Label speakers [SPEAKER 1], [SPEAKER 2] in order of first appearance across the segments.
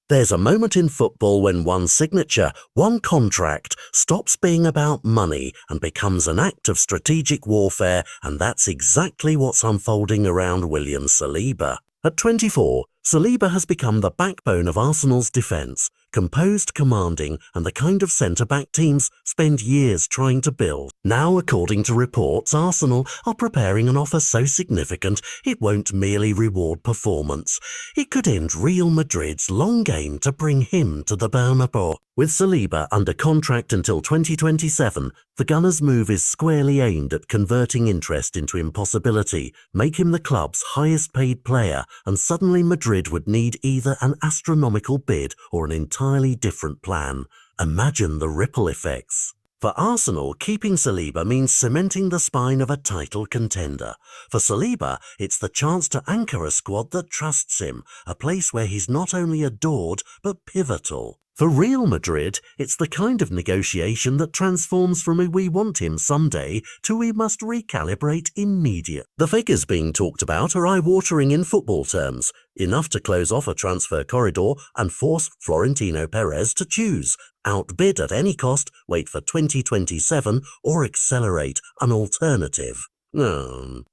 [SPEAKER 1] There's a moment in football when one signature, one contract, stops being about money and becomes an act of strategic warfare, and that's exactly what's unfolding around William Saliba. At 24, Saliba has become the backbone of Arsenal's defence, composed, commanding, and the kind of centre-back teams spend years trying to build. Now, according to reports, Arsenal are preparing an offer so significant it won't merely reward performance. It could end Real Madrid's long game to bring him to the Bernabeu. With Saliba under contract until 2027, the Gunners' move is squarely aimed at converting interest into impossibility, make him the club's highest-paid player, and suddenly Madrid would need either an astronomical bid or an entirely different plan. Imagine the ripple effects. For Arsenal, keeping Saliba means cementing the spine of a title contender. For Saliba, it's the chance to anchor a squad that trusts him, a place where he's not only adored but pivotal. For Real Madrid, it's the kind of negotiation that transforms from a "we want him someday" to "we must recalibrate immediately." The figures being talked about are eye-watering in football terms, enough to close off a transfer corridor and force Florentino Perez to choose: outbid at any cost, wait for 2027, or accelerate, an alternative.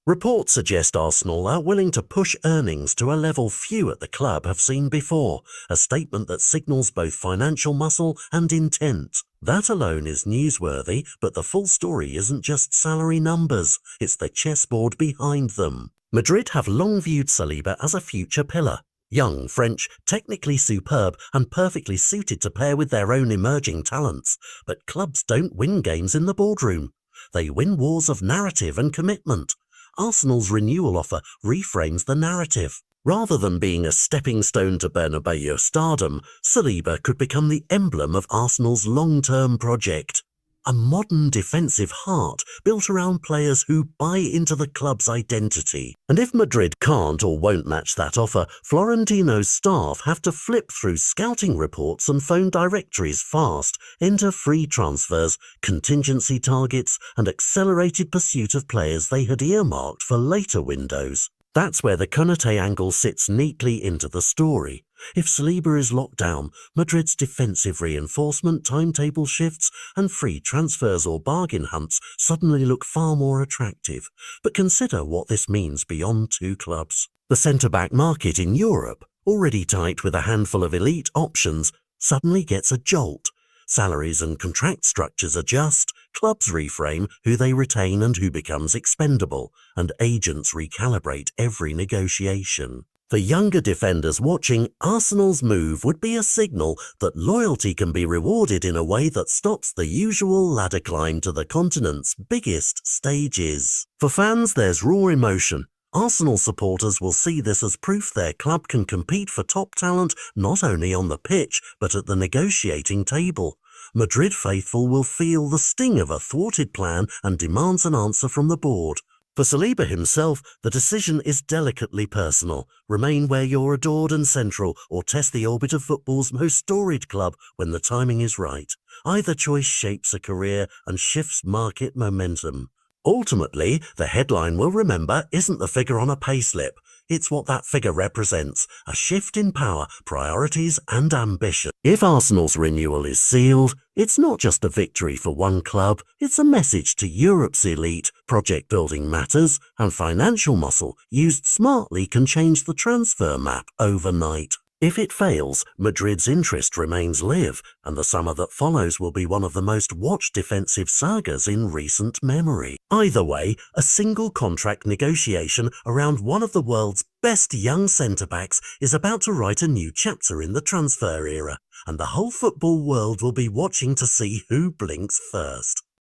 [SPEAKER 1] Reports suggest Arsenal are willing to push earnings to a level few at the club have seen before, a statement that signals both financial muscle and intent. That alone is newsworthy, but the full story isn't just salary numbers, it's the chessboard behind them. Madrid have long viewed Saliba as a future pillar. Young, French, technically superb, and perfectly suited to pair with their own emerging talents. But clubs don't win games in the boardroom. They win wars of narrative and commitment. Arsenal's renewal offer reframes the narrative. Rather than being a stepping stone to Bernabeu stardom, Saliba could become the emblem of Arsenal's long-term project. A modern defensive heart built around players who buy into the club's identity. And if Madrid can't or won't match that offer, Florentino's staff have to flip through scouting reports and phone directories fast, enter free transfers, contingency targets, and accelerated pursuit of players they had earmarked for later windows. That's where the Konate angle sits neatly into the story. If Saliba is locked down, Madrid's defensive reinforcement, timetable shifts, and free transfers or bargain hunts suddenly look far more attractive. But consider what this means beyond two clubs. The centre-back market in Europe, already tight with a handful of elite options, suddenly gets a jolt. Salaries and contract structures adjust, clubs reframe who they retain and who becomes expendable, and agents recalibrate every negotiation. For younger defenders watching, Arsenal's move would be a signal that loyalty can be rewarded in a way that stops the usual ladder climb to the continent's biggest stages. For fans, there's raw emotion. Arsenal supporters will see this as proof their club can compete for top talent not only on the pitch but at the negotiating table. Madrid faithful will feel the sting of a thwarted plan and demands an answer from the board. For Saliba himself, the decision is delicately personal. Remain where you're adored and central, or test the orbit of football's most storied club when the timing is right. Either choice shapes a career and shifts market momentum. Ultimately, the headline we'll remember isn't the figure on a payslip. It's what that figure represents, a shift in power, priorities and ambition. If Arsenal's renewal is sealed, it's not just a victory for one club, it's a message to Europe's elite. Project building matters, and financial muscle used smartly can change the transfer map overnight. If it fails, Madrid's interest remains live, and the summer that follows will be one of the most watched defensive sagas in recent memory. Either way, a single contract negotiation around one of the world's best young centre-backs is about to write a new chapter in the transfer era, and the whole football world will be watching to see who blinks first.